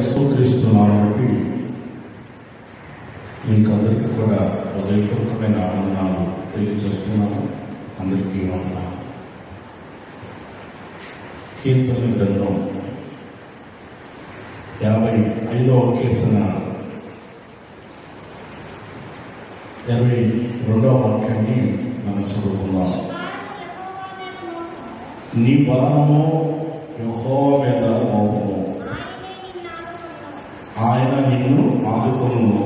స్తోత్రిస్తున్నాను బట్టి మీకు అందరికీ కూడా హృదయపూర్వకమైన ఆనందాలు తెలియజేస్తున్నాను. అందరికీ వందనాలు. కీర్తన గ్రంథం 55వ కీర్తన 22వ వాక్యాన్ని మనం చదువుకున్నాం. నీ బలము యెహోవా మీద మోపము, ఆయన నిన్ను ఆదుకొనును.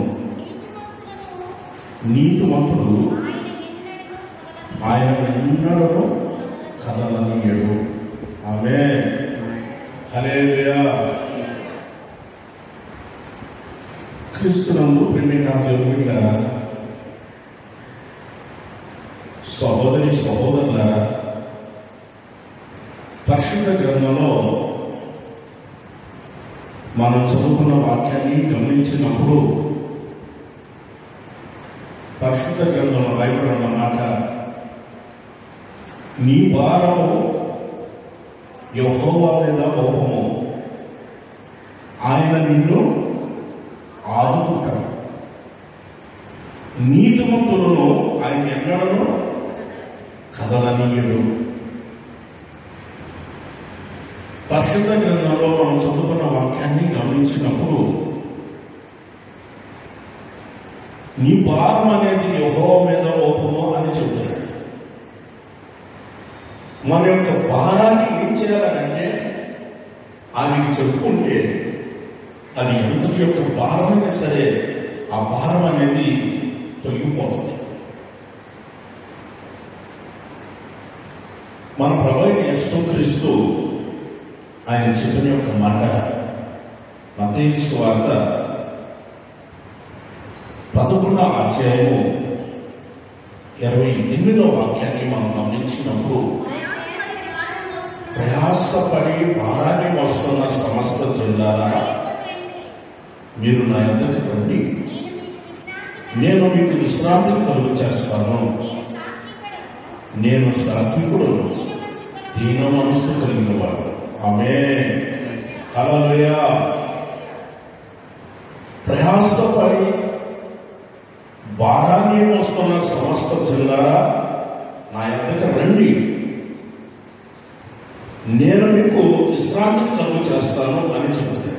నీతిమంతుడు ఆయన ఎన్నడూ కదలనీయడు. ఆమేన్. హల్లెలూయా. క్రీస్తునందు ప్రియమైన దేవునిలారా, సహోదరి సహోదరులారా, పరిశుద్ధ గ్రంథంలో మనం చదువుకున్న వాక్యాన్ని గమనించినప్పుడు పరిశుద్ధ గ్రంథంలో రాయబడిన మాట, నీ భారము యెహోవా మీద మోపము, ఆయన నిన్ను ఆదుకుంటాడు. నీతిమంతులను ఆయన ఎన్నడూ కదలనీయడు. పరిశుద్ధ గ్రంథంలో మనం చదువుకున్న వాక్యాన్ని గమనించినప్పుడు నీ భారం అనేది యెహోవా మీద మోపము అని చెబుతున్నాడు. మన యొక్క భారాన్ని ఏం చేయాలంటే ఆయనకి చెప్పుకుంటే అది ఎంతటి యొక్క భారమైనా సరే ఆ భారం అనేది తొలగిపోతుంది. మన ప్రభువైన యేసుక్రీస్తు ఆయన చెప్పిన యొక్క మాట మత్తయి సువార్త 11వ అధ్యాయము 28వ వాక్యాన్ని మనం గమనించినప్పుడు, ప్రయాసపడి భారాన్ని మోస్తున్న సమస్త జనులారా, మీరు నా యొద్దకు రండి, నేను మీకు విశ్రాంతి కలుగు చేస్తాను. నేను సాత్వికుడు, దీన మనసు కలిగిన వాడు. ఆమేన్. హల్లెలూయా. ప్రయాసపడి భారాన్ని మోస్తున్న సమస్త జనులారా, నా యొద్దకు రండి, నేను మీకు విశ్రాంతి కలుగు చేస్తాను అని చెప్తాను.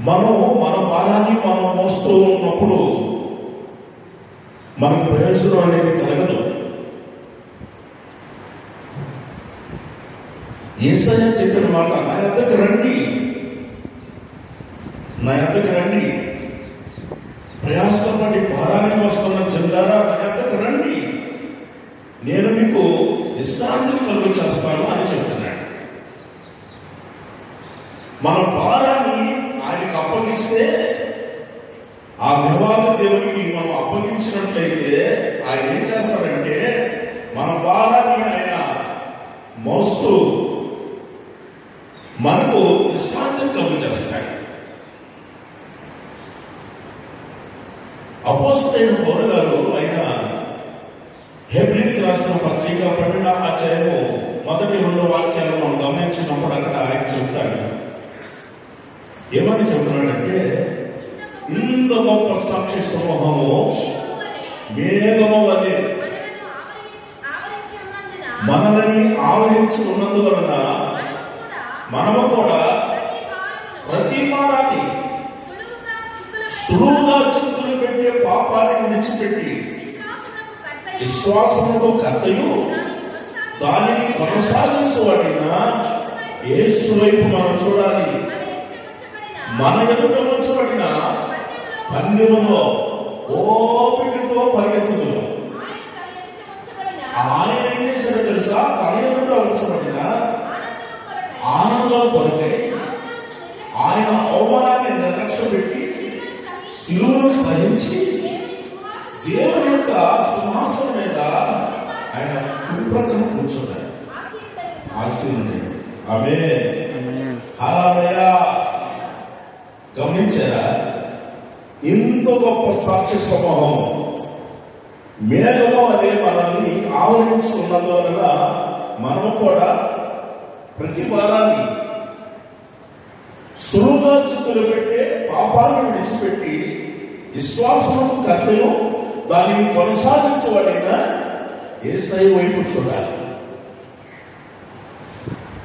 మనం మన భారాన్ని మనం మోస్తూ ఉన్నప్పుడు మనకు ప్రయోజనం అనేది కలగదు. యేసయ్య చెప్పిన మాట, నా యొద్దకు రండి, నా యొద్దకు రండి, ప్రయాసపడి భారాన్ని మోస్తున్న జనులారా, నా యొద్దకు రండి, నేను మీకు విశ్రాంతి కలుగు చేస్తాను అని చెప్తున్నాడు. మన భారాన్ని ఆయనకు అప్పగిస్తే, ఆ దేవాది దేవునికి మనం అప్పగించినట్లయితే ఆయన ఏం చేస్తాడంటే మన భారాన్ని ఆయన మోస్తూ మనకు విశ్రాంతి కలుగు చేస్తాడు. అపోస్తలుడైన పౌలు గారు ఆయన హెబ్రీయులకు రాసిన పత్రిక 12వ అధ్యాయము 1-2 వాక్యాలను మనం గమనించినప్పుడు అక్కడ ఆయన చెప్తాడు. ఏమని చెప్తున్నాడంటే, ఇంత గొప్ప సాక్షి సమూహము మేఘము వలె మనల్ని ఆవరించి ఉన్నందువలన మనము కూడా ప్రతి వారాన్ని సులువుగా చిక్కులు పెట్టే పాపాన్ని విడిచిపెట్టి విశ్వాసముకు కర్తయు దానిని కొనసాగించబడిన యేసు వైపు మనం చూడాలి. మన ఎదుట ఉంచబడిన పందెములో ఓపికతో పరిగెత్తుదు. ఆయన ఏం చేశాడో తెలుసా? తన ఎదుట ఉంచబడిన ఆనందం కొరకై ఆయన అవమానాన్ని నిర్లక్ష్యం పెట్టి శిలువను సహించి దేవుని యొక్క సింహాసనం మీద ఆయన కుడిప్రక్కన కూర్చున్నాడు. ఆశీర్వదించాడు. ఆమేన్. హల్లెలూయా. గమనించారా? ఇంత గొప్ప సాక్షి సమూహం మేఘము అనే చేసుకున్నందువలన మనము కూడా ప్రతి వారాన్ని సులువుగా చిత్తులు పెట్టే పాపాలను విడిచిపెట్టి విశ్వాసము కర్తను దానిని కొనసాగించబడిన యేసయ్య వైపు చూడాలి.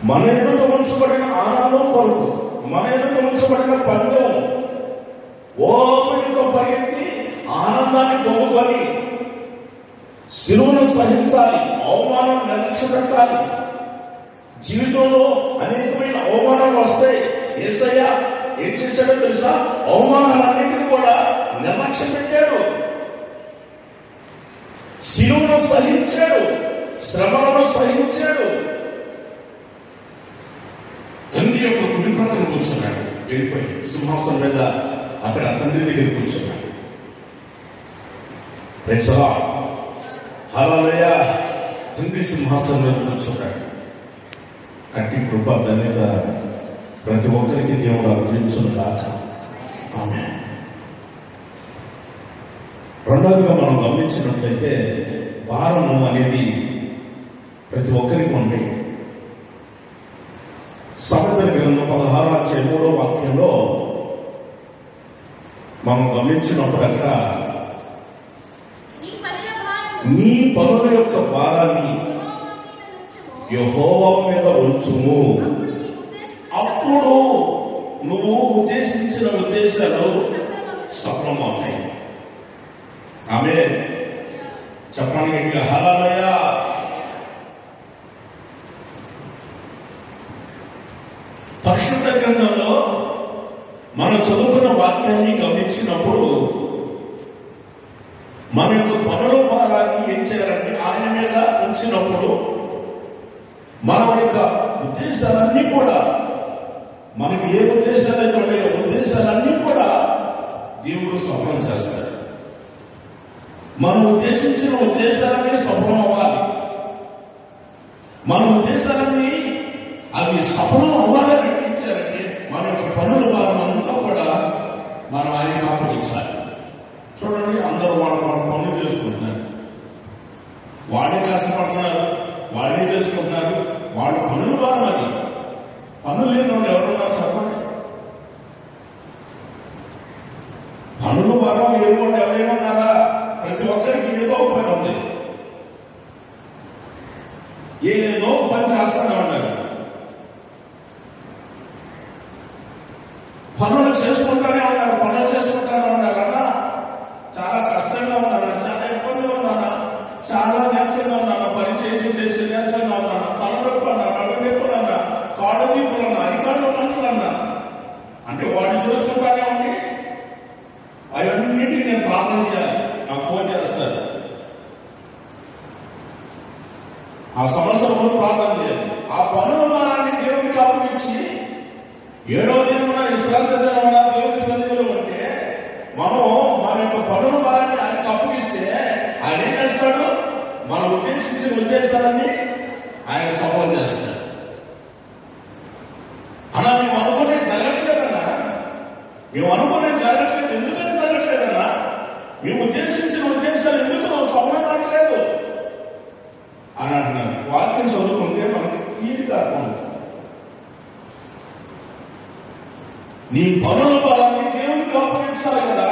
మన ఎదుట ఉంచబడిన ఆనందం కొరకు, మన ఎదుట ఉంచబడిన పందెం ఓపికతో పరిగెత్తి ఆనందాన్ని పొందుకొని శిలువను సహించాలి, అవమానం నిర్లక్ష్య పెట్టాలి. జీవితంలో అనేకమైన అవమానాలు వస్తాయి. యేసయ్య ఏం చేశాడో తెలుసా? అవమానాలన్నింటినీ కూడా నిర్లక్ష్యం పెట్టాడు, శిలువను సహించాడు, శ్రమలను సహించాడు. తండ్రి యొక్క కుడి ప్రక్కన కూర్చున్నాడు, వెళ్ళిపోయి సింహాసనం మీద అక్కడ తండ్రి దగ్గర కూర్చున్నాడు. హల్లెలూయా. తండ్రి సింహాసనం మీద కూర్చున్నాడు. అట్టి కృప ధన్యత ప్రతి ఒక్కరికి దేవుడు అనుగ్రహించును గాక. ఆమేన్. రెండవదిగా మనం గమనించినట్లయితే భారము అనేది ప్రతి ఒక్కరికి ఉంది. సమర్థన గ్రంథం 16:3 మనం గమనించినప్పుడు అక్కడ నీ పనుల యొక్క భారాన్ని యెహోవా మీద ఉంచుము, అప్పుడు నువ్వు ఉద్దేశించిన ఉద్దేశాలు సఫలమవుతాయి. ఆమేన్. చెప్పండి హల్లెలూయా. పరిశుద్ధ గ్రంథంలో మనం చదువుకున్న వాక్యాన్ని గమనించినప్పుడు మన యొక్క పనుల భారాన్ని ఏం చేయాలంటే ఆయన మీద ఉంచినప్పుడు మన యొక్క ఉద్దేశాలన్నీ కూడా, మనకి ఏ ఉద్దేశాలు అయితే ఉన్నాయో ఉద్దేశాలన్నీ కూడా దేవుడు సఫలం చేస్తాడు. మనం ఉద్దేశించిన ఉద్దేశాలన్నీ సఫలం అవ్వాలి. మన ఉద్దేశాలన్నీ అవి సఫలం అవ్వాలని ఇచ్చారంటే మన యొక్క పనుల భారం అంతా కూడా మనం ఆయనకి అప్పగించాలి. చూడండి, అందరూ వాళ్ళ పనులు చేసుకుంటున్నారు, వాళ్ళే కష్టపడుతున్నారు, వాళ్ళే చేసుకుంటున్నారు. వాళ్ళ పనుల భారం అది. పనులు లేని వాళ్ళు ఎవరున్నారు చెప్పండి? పనుల భారం లేని వాళ్ళు ఎవరేమన్నారా? ప్రతి ఒక్కరికి ఏదో పని ఉంది, ఏదో పని చేస్తానే ఉన్నారు. పనులు చేసుకుంటానే ఉన్నారు, పనులు చేసుకుంటానే ఉన్నారు. అన్నా చాలా కష్టంగా ఉన్నాను, చాలా ఇబ్బందిగా ఉన్నాను, చాలా నీరసంగా ఉన్నాను, పని చేసి నీరసంగా ఉన్నాను, తలనొప్పి అన్నా, నడునొప్పి అన్నా, కాళ్ళు తీపులు అన్నా, అరికాళ్ళు మనుషులు అన్నా అంటే వాడు చూసుకుంటానే ఉండి అవన్నింటికి నేను ప్రార్థన చేయాలి. నాకు ఫోన్ చేస్తారు, ఆ సమస్యలు ప్రార్థన చేయాలి. ఆ పనుల భారాన్ని దేవుడికి అప్పగించి 7వ దినమున విశ్రాంతి దినమున దేవుడి సన్నిధిలో ఉంటే మనం మన యొక్క పనుల భారాన్ని ఆయనకు అప్పగిస్తే ఆయన ఏం చేస్తాడు? మనం ఉద్దేశించిన ఉద్దేశాలన్నీ ఆయన సఫలం చేస్తాడు. అలా మేము అనుకునే జరగట్లేదన్నా, మేము అనుకునే జరగట్లేదు. ఎందుకని జరగట్లేదన్నా? మేము ఉద్దేశించిన ఉద్దేశాలు ఎందుకు సఫలం కావట్లేదు అని అంటున్నారు. వాక్యం చదువుకుంటే మనకి తీరిక అర్థమవుతుంది. నీ పనుల బలాన్ని దేవునికి అప్పగించాలి కదా,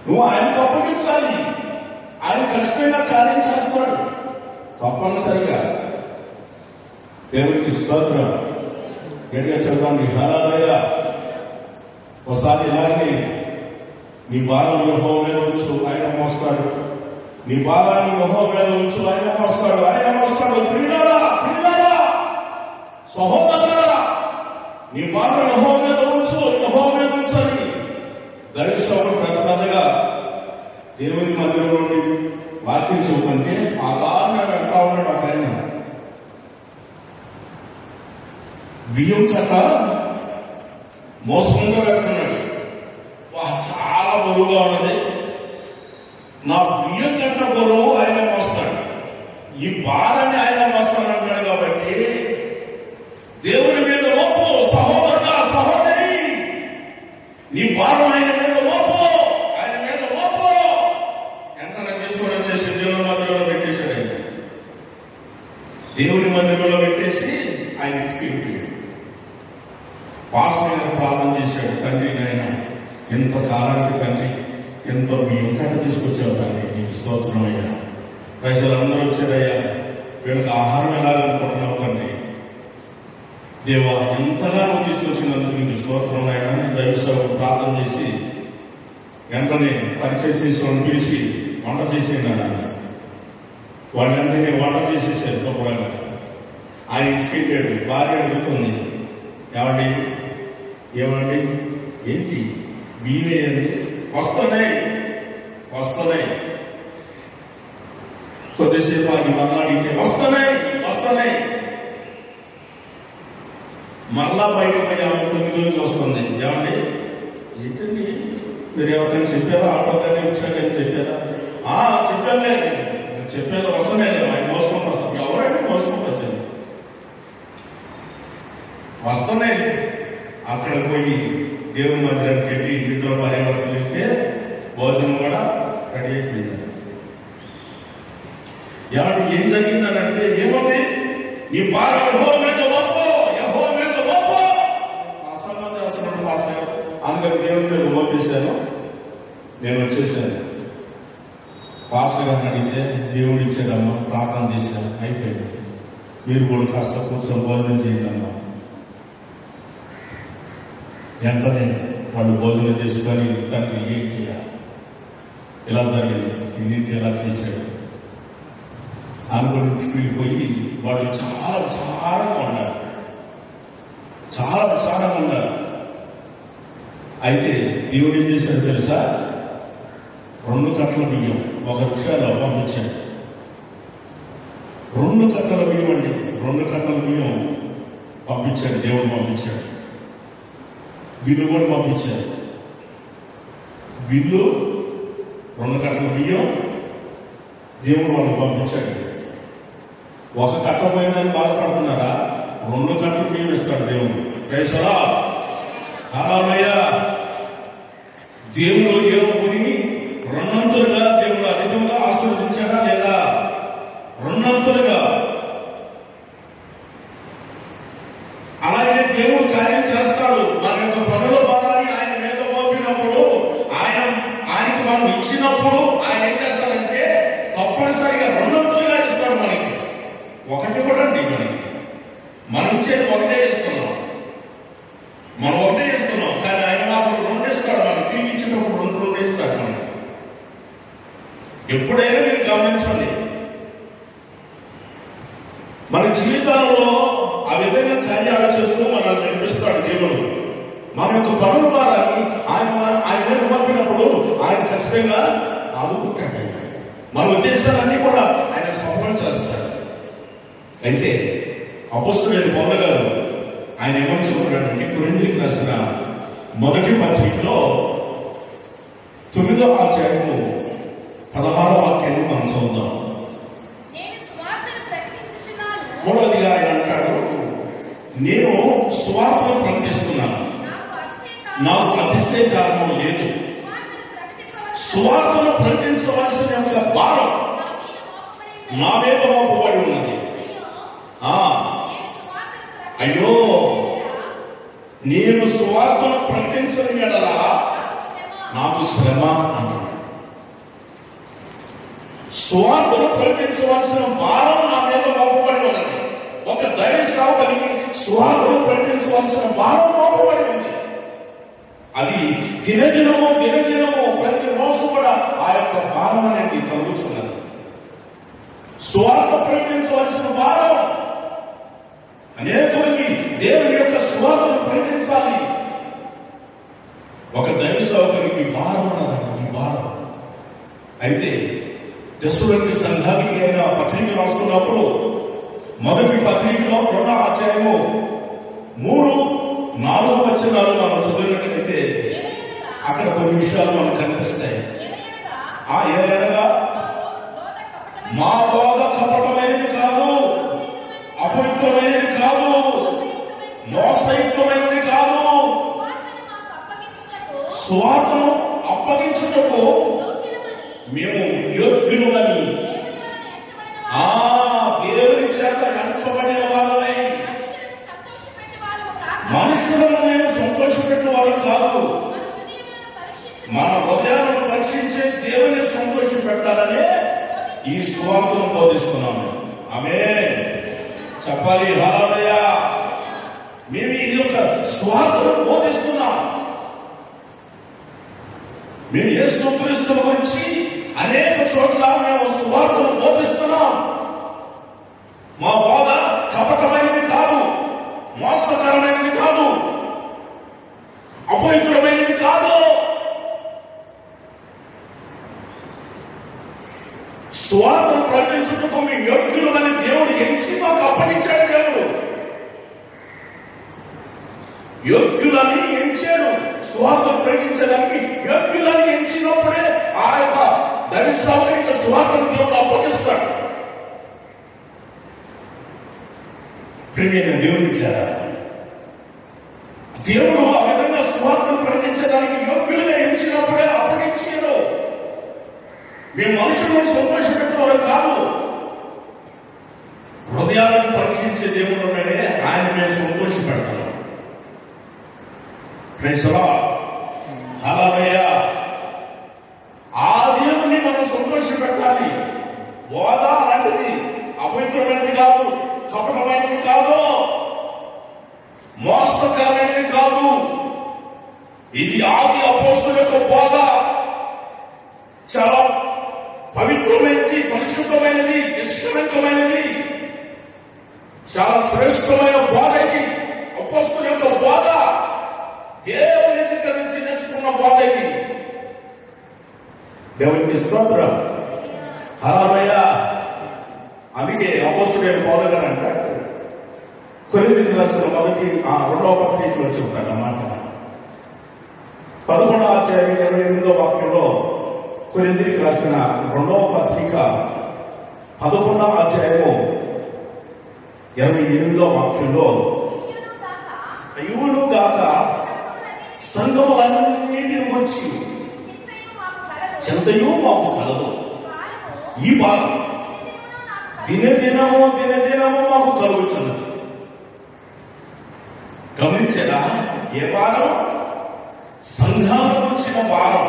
నువ్వు ఆయనకు అప్పగించాలి. ఆయన ఖచ్చితంగా కార్యం చేస్తాడు తప్పనిసరిగా. దేవునికి స్తోత్రం. గట్టిగా చెప్తాను హల్లెలూయా. ఒకసారి ఇలాగే నీ భారం యెహోవా మీద ఉంచు, ఆయన మోస్తాడు. నీ భారాన్ని యెహోవా మీద ఉంచు, ఆయన మోస్తాడు, ఆయన మోస్తాడు. ప్రియులారా, సహోదరులారా, నీ భారం యెహోవా మీద ఉంచు, యెహోవా మీద ఉంచండి. దైవసేవకుడు పెద్దగా దేవుని మందిరంలో నుండి వాక్యం చెబుతుంటే అలాగే వెళ్తా ఉన్నాడు. ఆయన బియ్యం కట్ట మోసంగా వెళ్తున్నాడు. చాలా బరువుగా ఉన్నది. నా బియ్యం కట్ట బరువు ఆయన మోస్తాడు, ఈ భారాన్ని ఆయన మోస్తానంటాడు. కాబట్టి దేవుని మీద మోపు, సహోదరుడా సహోదరి, నీ భారం ఆయన మీద మోపు, ఆయన మీద మోపు. ఎంతనే చేసుకోవడం చేసి దేవుని దేవుని మందిరంలో పెట్టేశాడు. ఆయన దేవుని మందిరంలో పెట్టేసి ఆయన ఇంటికి పాస్టర్ గారు ప్రార్థన చేశాడు. తండ్రి ఆయన ఎంత కాలానికి తండ్రి ఎంతో మీ ఇంకట తీసుకొచ్చావు తండ్రి, నీకు స్తోత్రం అయ్యా. ప్రజలందరూ వచ్చారయ్యా, వీళ్ళకి ఆహారం ఎలాగనుకుంటున్నావు తండ్రి. దేవా ఎంతగా నువ్వు తీసుకొచ్చినందుకు నీకు స్తోత్రం అయ్యా. దైవసేవకు ప్రార్థన చేసి వెంటనే పరిచయం చేసి వాళ్ళు పిలిచి వంట చేసేయన్నాను. వాళ్ళంటే నేను వంట చేసేసాను శుభ్రంగా. ఆయన ఇంటికెళ్ళాడు. భార్య అడుగుతుంది, ఏమండి ఏమండి ఏంటి మీవేయండి? వస్తున్నాయి. కొద్దిసేపు ఆయన మళ్ళీ వస్తున్నాయి. మళ్ళా బయటకు పోయి ఆమె 9 రోజులు వస్తుంది. ఏమండి ఏంటండి మీరు ఎవరికైనా చెప్పారా? ఆటోగానే వచ్చాడని చెప్పారా? చెప్పానులే, చెప్పాను వస్తున్నాయి. ఆయన మోసుకొని వస్తాను. ఎవరైనా మోసుకొని వచ్చాను. వస్తున్నాయి. అక్కడ పోయి దేవుని మందిరానికి వెళ్ళి ఇంటితో పర్యావరణ వెళ్తే భోజనం కూడా రెడీ అయిపోయింది. ఎవరు ఏం జరిగిందనంటే ఏముంది, నీ భార్య యెహోవా మీద మోపు ప్రసంగం చేస్తున్నట్టు పాస్టర్ గారు. అందుకని దేవుని మీద మోపేశాను. నేను వచ్చేసాను. పాస్టర్ గారిని అడిగితే దేవుడు ఇచ్చాడమ్మా, ప్రార్థన చేశాను, అయిపోయింది. మీరు కూడా కాస్త కూర్చొని భోజనం చేయండమ్మా. వెంటనే వాళ్ళు భోజనం చేసుకొని తండ్రి ఏంటి ఇలా జరిగింది, ఇన్నింటి ఎలా చేశాడు అనుకుని వెళ్ళిపోయి వాళ్ళు చాలా విచారంగా ఉన్నారు. అయితే దేవుడు ఏం చేశాడు తెలుసా? 2 కట్టల బియ్యం 1 నిమిషాల్లో పంపించాడు. 2 కట్టల బియ్యం అండి, 2 కట్టల బియ్యం పంపించాడు. దేవుడు పంపించాడు. బిల్లు కూడా పంపించారు. బిల్లు 2 కట్టల బియ్యం దేవుడు వాళ్ళు పంపించాడు. 1 కట్ట పోయిందని బాధపడుతున్నారా? 2 కట్టల బియ్యం ఇస్తాడు దేవుడు. ప్రైజ్లా హల్లెలూయా. దేవుడు ఏమో పోయి 2 దేవుడు అధికంగా ఆశీర్వదించాడా లేదా? 2 అలాగే దేవుడు కార్యం చేస్తాడు. మన యొక్క పనుల భారాన్ని ఆయన మీద మోపినప్పుడు, ఆయనకు మనం ఇచ్చినప్పుడు ఆయన ఏం చేస్తాడంటే తప్పనిసరిగా 2 ఇస్తాడు మనకి. 1 కూడా అండి, మనం ఇచ్చేది 1 ఇస్తున్నాం. మనం 1 ఇస్తున్నాం, కానీ ఆయన మాత్రం 2 ఇస్తాడు. మనకి తిరిగి ఇచ్చినప్పుడు 2 ఇస్తాడు మనకి. ఎప్పుడైనా మీరు గమనించండి, మన జీవితాల్లో ఆ విధంగా కార్యాలు చేస్తూ మనల్ని నడిపిస్తాడు దేవుడు. మన యొక్క పనుల భారాన్ని ఆయన పంపినప్పుడు ఆయన ఖచ్చితంగా ఆదుకుంటాడు. మన ఉద్దేశాలన్నీ కూడా ఆయన సఫలం చేస్తాడు. అయితే అపొస్తలుడైన పౌలు గారు ఆయన ఏమని చెప్తున్నాడంటే, కొరింథీయులకు రాసిన మొదటి పత్రికలో 9వ అధ్యాయము 16వ వాక్యాన్ని మనం చదువుదాం. 3వదిగా ఆయన అంటాడు, నేను సువార్తను ప్రకటిస్తున్నాను, నాకు అతిశయ కారణం లేదు. సువార్తను ప్రకటించవలసిన యొక్క భారం నా మీద మోపబడి ఉన్నది. అయ్యో, నేను సువార్తను ప్రకటించని ఎడల నాకు శ్రమ అన్నాడు. సువార్తను ప్రకటించవలసిన భారం నా మీద మోపబడి ఉన్నది. ఒక దైవ సేవకునికి సువార్తను ప్రకటించవలసిన భారం మోపబడి ఉంది. అది దినదినము ప్రతి రోజు కూడా ఆ యొక్క భారం అనేది కలుగుతున్నది. సువార్త ప్రకటించవలసిన భారం, అనేకులకి దేవుని యొక్క సువార్తను ప్రకటించాలి. ఒక దైవ సేవకునికి భారం అన్నది, ఈ భారం. అయితే దశలోని సంఘానికి అయిన పత్రిక రాస్తున్నప్పుడు మొదటి పత్రికలో 2వ అధ్యాయము 3-4 వచనాలు మనం చదివినట్లయితే అక్కడ కొన్ని విషయాలు మనకు కనిపిస్తాయి. ఏదైనా మా బోధ కపటమైనది కాదు, అపవిత్రమైనది కాదు, మోసయుక్తమైనది కాదు, సువార్తను అప్పగించుటకు మేము యోగ్యులమని రక్షించబడిన వాళ్ళమై మనుషులను నేను సంతోషపెట్టిన వాళ్ళు కాదు, మన హృదయాలను పరీక్షించే దేవుని సంతోష పెట్టాలని ఈ సువార్తను బోధిస్తున్నాము. ఆమేన్ చెప్పాలి. హల్లెలూయా. మేము ఈ యొక్క సువార్తను బోధిస్తున్నాం. మేము యేసుక్రీస్తు గురించి అనేక చోట్ల మేము సువార్తను బోధిస్తున్నాం. మా బోధ కపటమైనది కాదు, మోసకరమైనది కాదు, అపవిత్రమైనది కాదు. సువార్తను ప్రకటించుటకు మీ యోగ్యులని దేవుడు ఎంచి మాకు అప్పగించాడు. దేవుడు యోగ్యులని ఎంచాడు. సువార్తను ప్రకటించడానికి యోగ్యులని ఎంచినప్పుడే ఆ యొక్క దైవసేవకునికి సువార్తను దేవుడు అప్పగిస్తాడు. ప్రియమైన దేవుని దేవుడు ఆ విధంగా సువార్తను ప్రకటించడానికి యోగ్యులుగా ఎంచినప్పుడే అప్పగించాడు. మేము మనుషులను సంతోషపెట్టుకోవడం కాదు, హృదయాలను పరీక్షించే దేవుడు ఉన్నాడే, ఆయన మేము సంతోషపెడతాం. హల్లెలూయా. ఆ దేవుని మనం సంతోషపెట్టాలి. బోధ అలాంటిది అపవిత్రమైనది కాదు, కపటమైనది కాదు, మోసకరమైనది కాదు. ఇది ఆది అపోస్తలుల యొక్క బోధ. చాలా పవిత్రమైనది, పరిశుద్ధమైనది, నిష్కలంకమైనది, చాలా శ్రేష్టమైన బోధ. ఇది అపోస్తలుల యొక్క బోధ. దేవుని దగ్గర నుంచి నేర్చుకున్న బోధ ఇది. దేవునికి స్తోత్రం. హల్లెలూయా. అందుకే అపోస్తలుడైన పౌలు గారు అంటాడు, కొరింథీయులకు రాసిన మొదటి 2వ పత్రికలో చెప్తాడు అన్నమాట. 11వ అధ్యాయం 28వ వాక్యంలో, కొరింథీయులకు రాసిన 2వ పత్రిక 11వ అధ్యాయము 28వ వాక్యంలో, అయ్యుడు గాక సంఘములన్నిటిని వచ్చి చింతయు మాకు కలదు. ఈ భాగం దినదినము మాకు కలుగుతున్నది. గమనించారా? ఏ వారం? సంఘాలకు వచ్చిన వారం.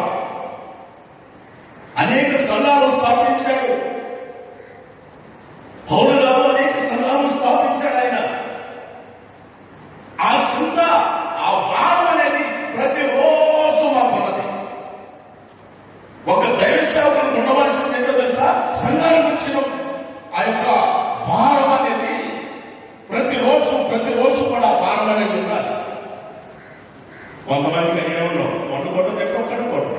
అనేక సంఘాలు స్థాపించాడు పౌలు గారు, అనేక సంఘాలు స్థాపించాడు ఆయన. ఆ చింత, ఆ వారం అనేది ప్రతిరోజు మాకున్నది. ఒక దైవ సేవకులు ఉండవలసింది ఏంటో తెలుసా? సంఘానికి వచ్చిన ఆ యొక్క భారం అనేది ప్రతిరోజు కూడా భారం అనేది ఉండాలి. కొంతమందికి ఏమన్నా వండుకోవడం దగ్గర కడుక్కోవడం,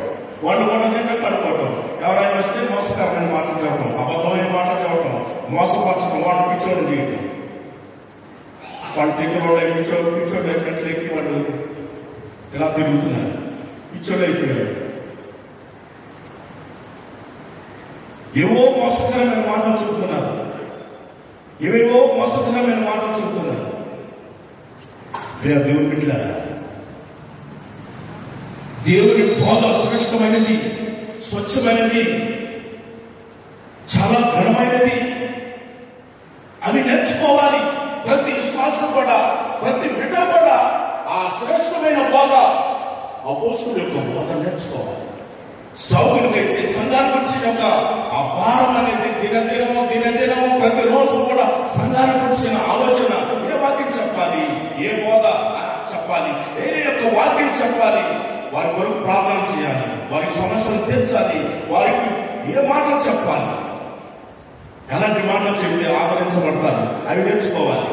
వండుకోవడం దగ్గర కడుక్కోవడం, ఎవరైనా వస్తే మోసకరమైన మాటలు చెప్పడం, అబద్ధమైన మాటలు చెప్పడం, మోసపరచడం, వాళ్ళు పిచ్చోడు చేయటం, వాళ్ళు పిచ్చోడు ఎక్కి వాళ్ళు ఇలా తిరుగుతున్నారు, పిచ్చోడు అయిపోయారు. ఏవో మోసకరమైన మాటలు చెబుతున్నారు, ఏవేవో మోసకరమైన మాటలు చెబుతున్నారు. దేవుని బిడ్డలారా, దేవుని బోధ శ్రేష్టమైనది, స్వచ్ఛమైనది, చాలా ఘనమైనది. అని నేర్చుకోవాలి. ప్రతి విశ్వాసం కూడా, ప్రతి బిడ్డ కూడా ఆ శ్రేష్టమైన బోధ, అపోస్తలుల యొక్క బోధ నేర్చుకోవాలి. సౌకులకైతే సంఘానికి వచ్చిన ఆ భారం అనేది దినదినము ప్రతిరోజు కూడా సంఘానికి వచ్చిన ఆలోచన, ఏ వాక్యం చెప్పాలి, ఏ బోధ చెప్పాలి, ఏ యొక్క వాక్యం చెప్పాలి, వారి కొరకు ప్రార్థన చేయాలి, వారికి సమస్యలు తీర్చాలి, వారికి ఏ మాటలు చెప్పాలి, ఎలాంటి మాటలు చెప్తే ఆదరించబడతారు, అవి నేర్చుకోవాలి.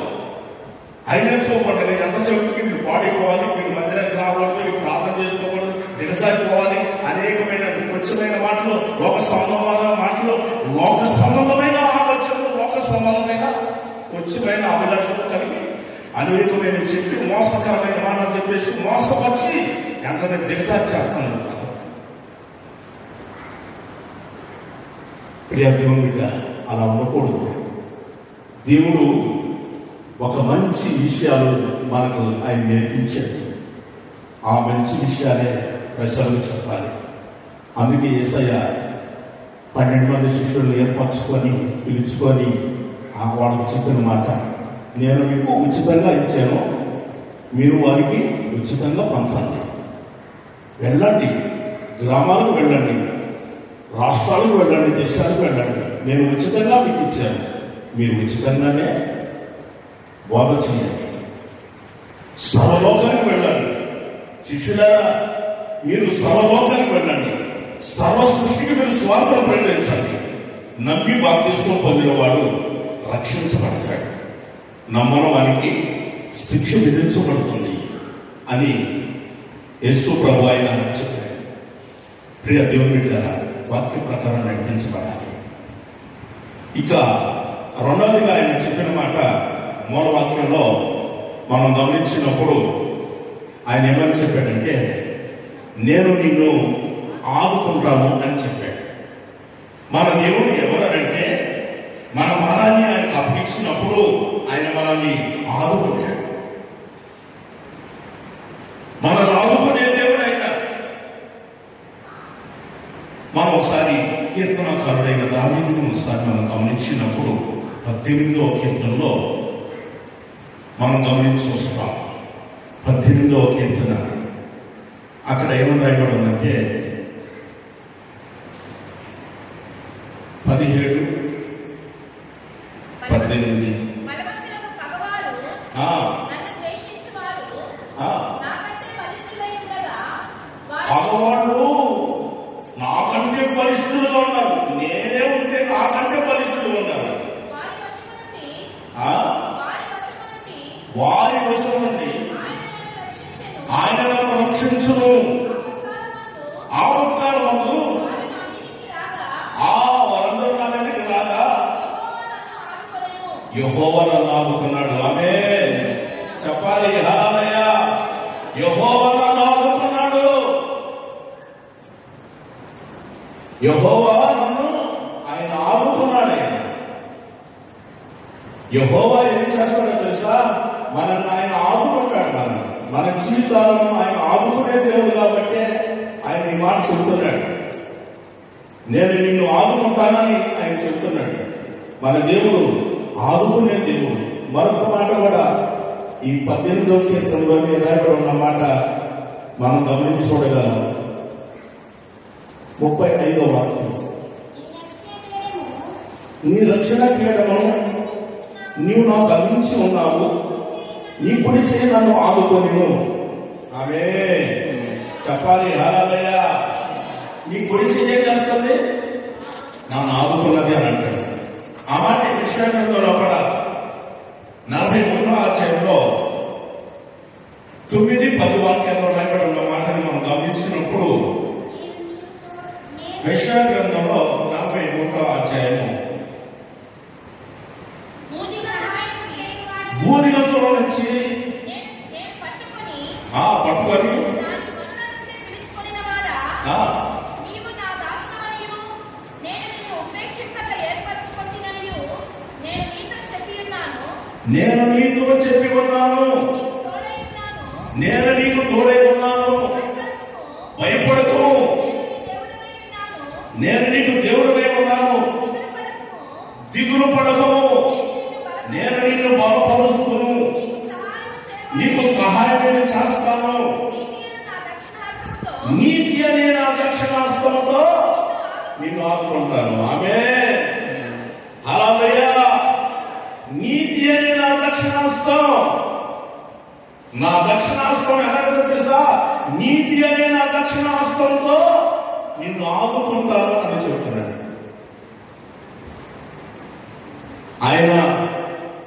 అవి నేర్చుకోకుండా ఎంతసేపుకి మీరు పాడిపోవాలి, మీరు మందిరానికి రావాలి, మీరు ప్రార్థన చేసుకోకూడదు, దిగజారిపోవాలి. అనేకమైన స్వచ్ఛమైన మాటలు, లోక సంబంధమైన మాటలు, లోక సంబంధమైన ఆలోచనలు, లోక సంబంధమైన స్వచ్ఛమైన అభిలాషలు కలిగి అనేకమైన చెప్పి మోసకరమైన మాటలు చెప్పేసి మోసపరిచి వెంటనే దిగజారి చేస్తాను. ప్రియ దేవునిగా అలా ఉండకూడదు. దేవుడు ఒక మంచి విషయాలు మనకు ఆయన నేర్పించాడు. ఆ మంచి విషయాలే ప్రజలకు చెప్పాలి. అందుకే యేసయ్య 12 మంది శిష్యులను ఏర్పరచుకొని పిలుచుకొని వాళ్ళకి చెప్పిన మాట, నేను మీకు ఉచితంగా ఇచ్చాను, మీరు వారికి ఉచితంగా పంచండి. వెళ్ళండి, గ్రామాలకు వెళ్ళండి, రాష్ట్రాలకు వెళ్ళండి, దేశాలకు వెళ్ళండి. నేను ఉచితంగా మీకు ఇచ్చాను, మీరు ఉచితంగానే బోధ చేయండి. సర్వలోకానికి వెళ్ళండి. శిష్యులారా, మీరు సర్వలోకానికి వెళ్ళండి, సర్వ సృష్టికి మీరు స్వార్థం ప్రకటించండి. నమ్మి బాప్తిస్మం పొందిన వాడు రక్షించబడతాడు, నమ్మని వారికి శిక్ష విధించబడుతుంది అని యేసు ప్రభు ఆయన చెప్పారు. ప్రియ దేవుని బిడ్డలారా, వాక్య ప్రకారం నడిపించబడాలి. ఇక రెండవదిగా ఆయన చెప్పిన మాట మూలవాక్యంలో మనం గమనించినప్పుడు ఆయన ఏమని చెప్పాడంటే, నేను నిన్ను ఆదుకుంటాను అని చెప్పాడు. మన దేవుడు ఎవరంటే, మన మనాన్ని ఆయనకు అప్పగించినప్పుడు ఆయన మనల్ని ఆదుకుంటాడు. మనల్ని ఆదుకునే దేవుడు ఆయన. మనం ఒకసారి కీర్తనకారుడైన దావీదుని ఒకసారి మనం గమనించినప్పుడు 18వ కీర్తనలో మనం గమనించి వస్తాం. 18వ కీర్తన అక్కడ ఏమని రాయబడి ఉందంటే 17, 18. పగవాళ్ళు నాకంటే పరిస్థితులుగా ఉన్నారు, నేనే ఉంటే నాకంటే పరిస్థితులు ఉన్నారు. వారి వశం నుండి ఆయన నన్ను రక్షించును. ఆపత్కాలమందు వారందరూ నా మీదకి రాగా యెహోవా నన్ను ఆదుకున్నాడు. ఆమేన్ చెప్పాలి. హల్లెలూయా. యెహోవా నన్ను ఆదుకున్నాడు. యెహోవా నన్ను ఆయన ఆదుకున్నాడు. యెహోవా ఏం చేస్తాడో తెలుసా? మనల్ని ఆయన ఆదుకుంటాడు. మన జీవితాలను ఆయన ఆదుకునే దేవుడు కాబట్టి ఆయన ఈ మాట చెబుతున్నాడు. నేను నిన్ను ఆదుకుంటానని ఆయన చెబుతున్నాడు. మన దేవుడు ఆదుకునే దేవుడు. మరొక మాట కూడా ఈ 18వ కీర్తనలో రాయబడి ఉన్న మాట మనం గమనించి చూడగలం. 35వ వాక్యం, నీ రక్షణ కేడము నీవు నాకు అందించి ఉన్నావు, నీ కుడి చేయి నన్ను ఆదుకొనిను. ఆమేన్ చెప్పాలి. హల్లెలూయా. నీ కుడి చేయి ఏం చేస్తుంది? నన్ను ఆదుకున్నది అని అంటాడు. ఆ మాట యెషయా కూడా 43వ అధ్యాయంలో 9-10 వాక్యాల్లో రాయబడి ఉన్న మాటని మనం గమనించినప్పుడు యెషయా గ్రంథంలో 43వ అధ్యాయము భూదిగంతులో నుంచి పట్టుకొని నేను నీతో చెప్పి ఉన్నాను, నేను నీకు తోడై ఉన్నాను, భయపడకు, నేను నీకు దేవుడై ఉన్నాను, దిగులు పడకము, నేను నిన్ను బలపరుస్తును, నీకు సహాయం చేస్తాను, నీతి అనే నా దక్షిణాస్తంతో నిన్ను ఆదుకుంటాను. ఆమేన్ హల్లెలూయా. నీతి అనే నా దక్షిణాస్తం, నా దక్షిణాస్తం ఎలాగో తెలుసా? నీతి అనే నా దక్షిణాస్తంతో నిన్ను ఆదుకుంటాను అని చెప్తున్నాడు. ఆయన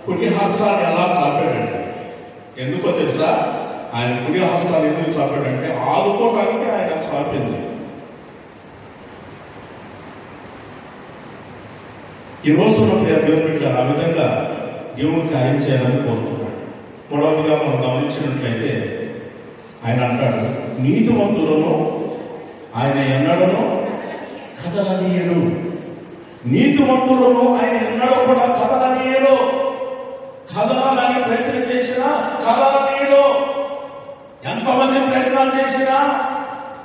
కుడి హస్తాన్ని ఎలా చాపాడంటే, ఎందుకో తెలుసా? ఆయన కుడి హస్తాన్ని ఎందుకు చాపాడంటే ఆదుకోవడానికి ఆయన చాపింది. ఈ రోజు దేవుడికి ఆ విధంగా దేవుడికి ఆయన చేయాలని కోరుకుంటాడు. మూడవదిగా మనం గమనించినట్లయితే ఆయన అంటాడు, నీతిమంతులను ఆయన ఎన్నడను కదలనీయుడు. నీతిమంతులను ఆయన ఎన్నడూ కూడా కదలనీయుడు. కదలాలని ప్రయత్నం చేసినా కదలనీయుడు. ఎంతమంది ప్రయత్నాలు చేసినా,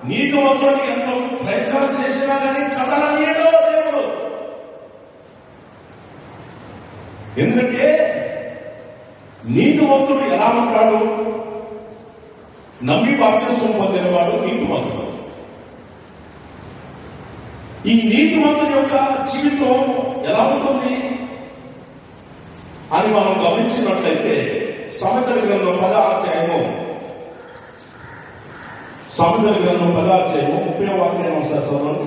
నీతిమంతుడిని ఎంత ప్రయత్నాలు చేసినా కానీ కదలనీయుడు దేవుడు. ఎందుకంటే నీతిమంతుడు ఎలా ఉంటాడు? నమ్మి బాప్తిస్మం పొందినవాడు నీతిమంతుడు. ఈ నీతిమంతుని యొక్క జీవితం ఎలా ఉంటుంది అని మనం గమనించినట్లయితే సామెతల గ్రంథం 10వ అధ్యాయము 30వ వాక్యం ఒకసారి చదవండి.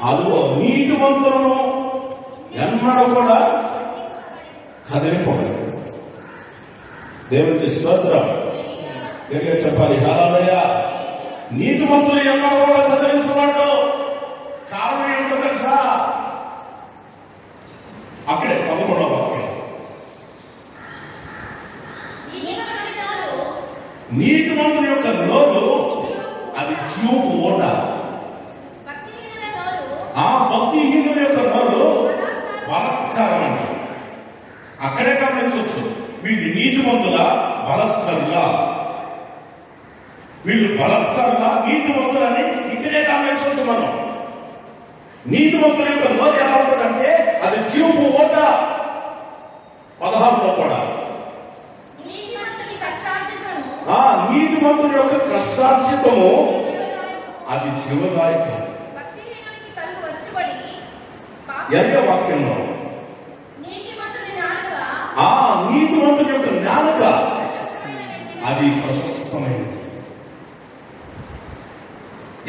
అదిగో నీతిమంతులను ఎన్నడూ కూడా కదిలిపోలేదు. దేవునికి స్తోత్రం. గట్టిగా చెప్పాలి హల్లెలూయా. నీతిమంతులు ఎన్నడూ కూడా కదిలించబడ్డు. కారణం ఏంటో తెలుసా? అక్కడే 11వ వాక్యం. నీతిమంతుని యొక్క నోరు అది జీవపు ఓట. ఆ భక్తిహీనుల యొక్క నోరు బలాత్కారం అంట. అక్కడే గమనించవచ్చు. వీళ్ళు నీతిమంతుల బలాత్కారుల, వీళ్ళు బలాత్కారుల నీతిమంతులని ఇక్కడే గమనించవచ్చు మనం. నీతిమంతుల యొక్క నోరు ఎలా ఉంటుందంటే అది జీవపు ఓట. 16లో కూడా నీతిమంతుని యొక్క కష్టార్జితము అది జీవదాయకం. 8వ వాక్యంలో ఆ నీతిమంతుని యొక్క నాలుక అది ప్రశస్తమైనది.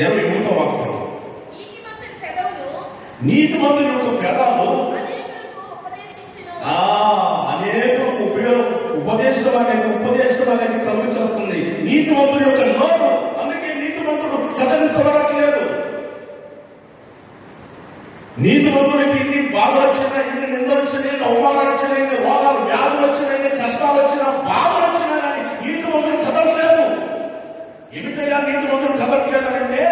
23వ వాక్యం నీతిమంతుని యొక్క పెదాలు అనేక ఉపదేశం అనేది కలుగు చేస్తుంది. నీతిమంతుని యొక్క నోరు. అందుకే నీతిమంతుడు కథించబడట్లేదు. నీతిమంతుడికి ఇన్ని బాధలు వచ్చినా, ఇన్ని నిందలు వచ్చినాయి, ఇన్ని అవమానాలు వచ్చినాయి, ఇన్ని రోగాలు వ్యాధులు వచ్చినాయి, ఇన్ని కష్టాలు వచ్చినా, బాధలు వచ్చినా కానీ నీతిమంతుడు కదలలేదు. ఎందుకయ్యా నీతిమంతుడు కదలట్లేదంటే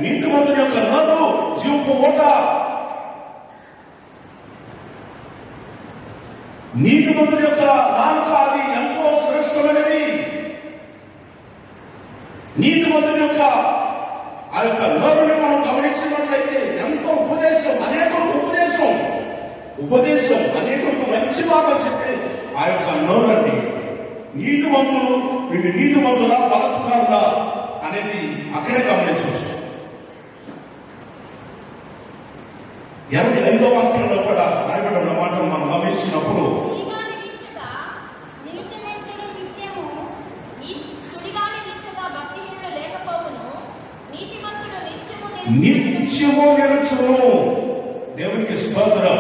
నీతిమంతుడి యొక్క నోరు జీవపు ఓట. నీతిమంతుడి యొక్క నాలుక అది ఎంతో శ్రేష్టమైనది. నీతిమంతుడి యొక్క ఆ యొక్క నోరుని మనం గమనించినట్లయితే ఎంతో ఉపదేశం అనేకులకు మంచి మాటలు చెప్పే ఆ యొక్క నోరండి. నీతిమంతులు వీళ్ళు నీతిమంతుల బలాత్కారుల అనేది అక్కడే గమనించవచ్చు. 25వ వాక్యంలో కూడా రాయబడిన మాటలు మనం గమనించినప్పుడు నిత్యము నిలుచును. దేవునికి స్తోత్రం.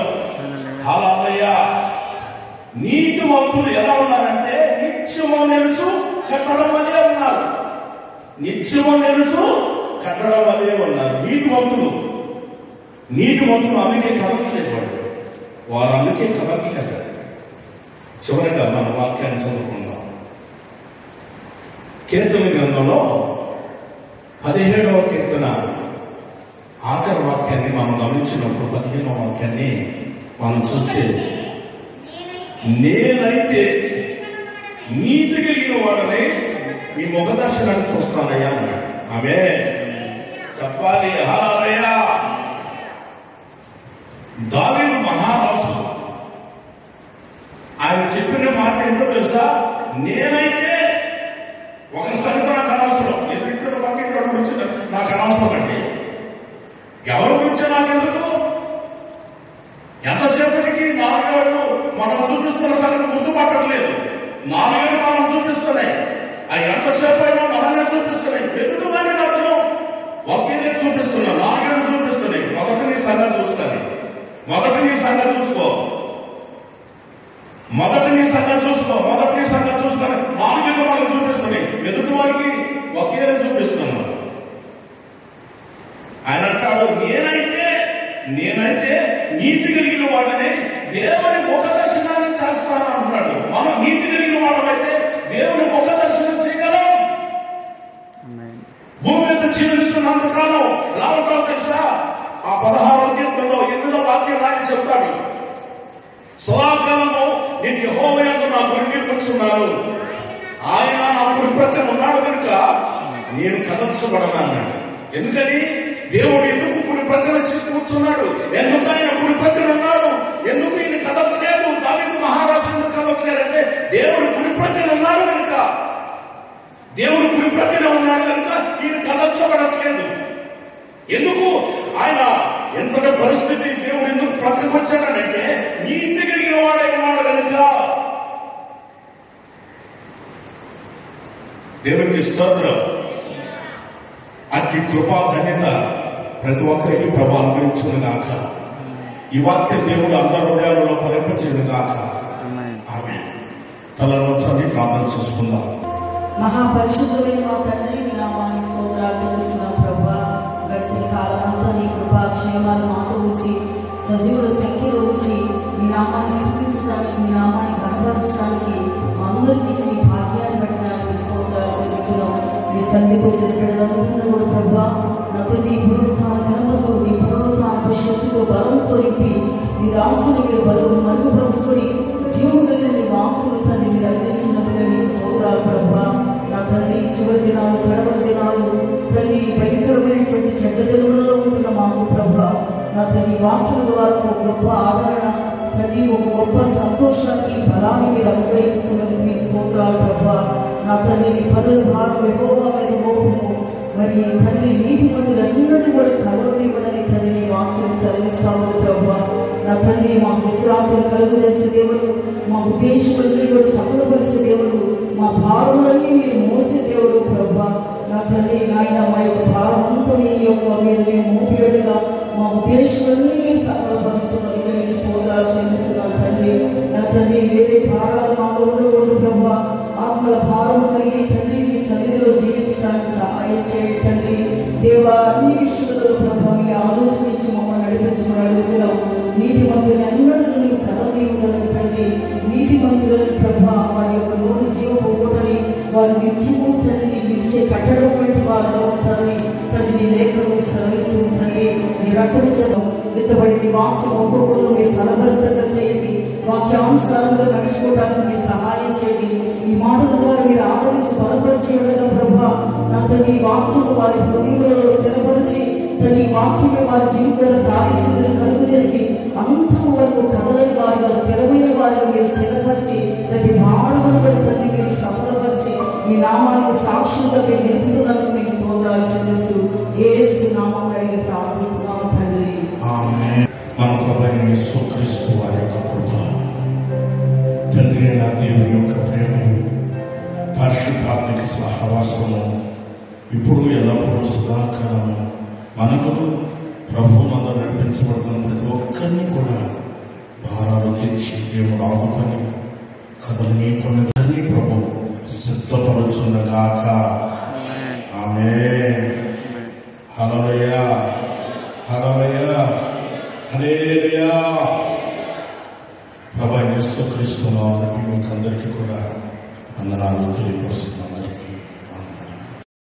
హల్లెలూయా. నీతిమంతులు ఎలా ఉన్నారంటే నిత్యము నిలుచు కట్టడం వల్లే ఉన్నారు. నిత్యము నిలుచు కట్టడం వల్లే ఉన్నారు నీతిమంతులు. అందుకే కదలట్లేదు. వారు అందుకే కదలట్లేదు. చివరిగా మన వాక్యాన్ని చదువుకుందాం. కీర్తన గ్రంథంలో 17వ కీర్తన ఆఖరి వాక్యాన్ని మనం గమనించినప్పుడు 15వ వాక్యాన్ని మనం చూస్తే నేనైతే నీతి కలిగిన వాడనే మీ ముఖ దర్శనాన్ని చూస్తానయ్యా అన్నాడు. ఆమె చెప్పాలి హల్లెలూయా. దావీదు మహారాజు ఆయన చెప్పిన మాట ఏంటో తెలుసా? నేనైతే ఒకసారి నాకు అనవసరం, ఎదురు పక్కింటి గురించి నాకు అనవసరం అండి. ఎవరి గురించి నాకెందుకు? ఎంతసేపటికి 4 ఏళ్ళు మనం చూపిస్తున్న సంగతి గుర్తుపట్టట్లేదు. 4 ఏళ్ళు మనం చూపిస్తున్నాయి. అవి ఎంతసేపు అయినా మనల్ని చూపిస్తున్నాయి. ఎదుగుమని మాత్రం ఒకే చూపిస్తున్నాం. 4 ఏళ్ళు చూపిస్తున్నాయి. మొదటి నీ సంగతి చూస్తాను. మొదటి నీ సంగతి చూస్తాను. 4 ఏళ్ళు మనం చూపిస్తున్నాయి. ఎదుటి వారికి ఒకే చూపిస్తున్నాం. ఆయన అంటాడు నేనైతే నీతి కలిగిన వాడిని దేవుని ముఖ దర్శనాన్ని చేస్తాను అంటున్నాడు. మనం నీతి కలిగిన వాడమైతే దేవుని ముఖ దర్శనం చేయగలం. భూమి మీద జీవిస్తున్నంతకాలం రావటం తెలుసా? ఆ 16వ కీర్తనలో 8వ వాక్యం ఆయన చెప్తాడు. సదాకాలము నేను యెహోవా యందు నా గురిపెట్టుకున్నాను. ఆయన నా కుడి ప్రక్కన ఉన్నాడు కనుక నేను కదల్చబడను అన్నాడు. ఎందుకని? దేవుడు ఎందుకు కుడి ప్రక్కన కూర్చున్నాడు? ఎందుకు ఆయన కుడి ప్రక్కన ఉన్నాడు? ఎందుకు ఈయన కదలలేదు? దావీదు మహారాజు ఎందుకు కదలట్లేదంటే దేవుడు కుడి ప్రక్కన ఉన్నాడు కనుక, దేవుడు కుడి ప్రక్కన ఉన్నాడు కనుక ఈయన కదల్చబడట్లేదు. ఎందుకు? ఆయన ఎంతటి పరిస్థితి దేవుడు ఎందుకు ప్రక్కకు వచ్చాడనంటే నీతి కలిగిన వాడై ఉన్నాడు కనుక. దేవుడికి స్తోత్రం. అట్టి కృపా ధన్యత ప్రతి ఒక్కరికి ప్రభావం అనుభవించును గాక. ఈ వాక్య దేవుడు అందరి హృదయాలలో ఫలింపచేయును గాక. ఆమేన్. తలను వచ్చి ప్రార్థన చేసుకుందాం. మహాపరిశుద్ధులైన మా తండ్రి, మీ నామానికి స్తోత్రాలు చెల్లిస్తున్నాం ప్రభువా. గడిచిన కాలమంతా నీ కృపా క్షేమాలు మాతో ఉంచి, సజీవుల సంఖ్యలో ఉంచి మీ నామాన్ని స్తుతించడానికి, మీ నామాన్ని కనపరచడానికి మా అందరికీ ఇచ్చిన ఈ భాగ్యాన్ని బట్టి నాకు స్తోత్రాలు చెల్లిస్తున్నాం. నీ సన్నిధికి వచ్చిన బిడ్డలందరూ కూడా ప్రభువా, నాతో నీ పునరుత్థాన దినముతో, నీ పునరుత్థాన శక్తితో బలంతో నింపి నీ దాసుని మీరు బరువు మరుగుపరుచుకొని జీవం కలిగిన నీ వాక్కులు తండ్రి మీరు అందించినందుకు నీ స్తోత్రాలు ప్రభువా. నా తండ్రి, చివరి దినాలు, గడవల దినాలు తండ్రి, భయంకరమైనటువంటి చెడ్డ దినాలలో ఉంటున్న మాకు ప్రభువా, నా తండ్రి వాక్యం ద్వారా ఒక గొప్ప ఆదరణ తండ్రి, ఒక గొప్ప సంతోషానికి బలాన్ని మీరు అనుగ్రహిస్తున్నది మీ స్తోత్రాలు ప్రభువా. నా తండ్రి, నీ పనుల భాగం యెహోవా మీద మోపము, మరి తండ్రి నీతి మందులన్నింటినీ కూడా కలవనివ్వడని తండ్రి నీ వాక్యం సెలవిస్తాము ప్రభువా. నా తండ్రి, మా విశ్రాంతిని కలుగజేసే దేవుడు, మా ఉద్దేశములన్నీ కూడా సఫలపరిచే దేవుడు, మా భావములన్నీ మీరు మోసే దేవుడు ప్రభువా. నా తండ్రి నాయన, మా యొక్క భారమంతా నీ యొక్క మీద మేము మోపియడుగా మా ఉద్దేశములన్నీ మీరు సఫలపరుస్తున్నది మేము స్తోత్రాలు చెల్లిస్తున్నాం తండ్రి. నా తండ్రి, వేరే భారాలు మాలో ఉండకూడదు ప్రభువా. ఆత్మల భారము కలిగి తండ్రి మీ సన్నిధిలో జీవించడానికి సహాయం చేయండి తండ్రి. దేవా, అన్ని విషయంలో ప్రభావ మీ ఆలోచన ఇచ్చి మమ్మల్ని నడిపించమని అడుగుతున్నాం. నీతి మంత్రులు అన్నడూ నీవు కదలనీయగలను తండ్రి. నీతి మంత్రులను ప్రభా వారి యొక్క నోటి జీవ పోగొట్టని వారు నిత్యము తండ్రి నిలిచే కట్టడం వంటి వారిలో ఉంటారని తండ్రి నీ లేఖను సెలవిస్తూ తండ్రి. నీ రక్తం చదవం విత్తబడి నీ వాక్యం ఒక్కొక్కరు మీరు ఫలభరితంగా చేయండి. వాక్యానుసారంగా నడుచుకోవడానికి మీరు సహాయం చేయండి. ఈ మాటల ద్వారా మీరు ఆదరించి బలపరిచేయడం ప్రభా. నా తండ్రి వాక్యం వారి హృదయంలో స్థిరపరిచి తండ్రి వాక్యమే వారి జీవితంలో కార్యచర్యలు కలుగు చేసి అంతం వరకు కదలని వారిగా స్థిరమైన వారిగా మీరు స్థిరపరిచి ప్రతి మానవుని బట్టి తండ్రి మీరు సఫలపరిచి మీ నామానికి సాక్షులుగా మీరు నిలుపుతున్నందుకు మీకు స్తోత్రాలు చెల్లిస్తూ యేసు నామములో అడిగి ప్రార్థిస్తున్నాము తండ్రి. ఆమేన్. మన ప్రభువైన యేసుక్రీస్తు వారి యొక్క కృప, తండ్రి అయిన దేవుని యొక్క ప్రేమ, పరిశుద్ధాత్మిక సహవాసము ఇప్పుడు ఎల్లప్పుడూ సదాకాలము మనకు ప్రభువునందు నడిపించబడుతున్న ప్రతి ఒక్కరిని కూడా భారాలు తెచ్చి దేవుడు ఆదుకొని కదలనీయకుండా అన్ని ప్రభు సిద్ధపరుచుండగాక. ఆమేన్. హల్లెలూయా, హల్లెలూయా, హల్లెలూయా. ప్రభువైన యేసుక్రీస్తు నామములో మీకు అందరికీ కూడా వందనాలు తెలియపరుస్తున్నాను.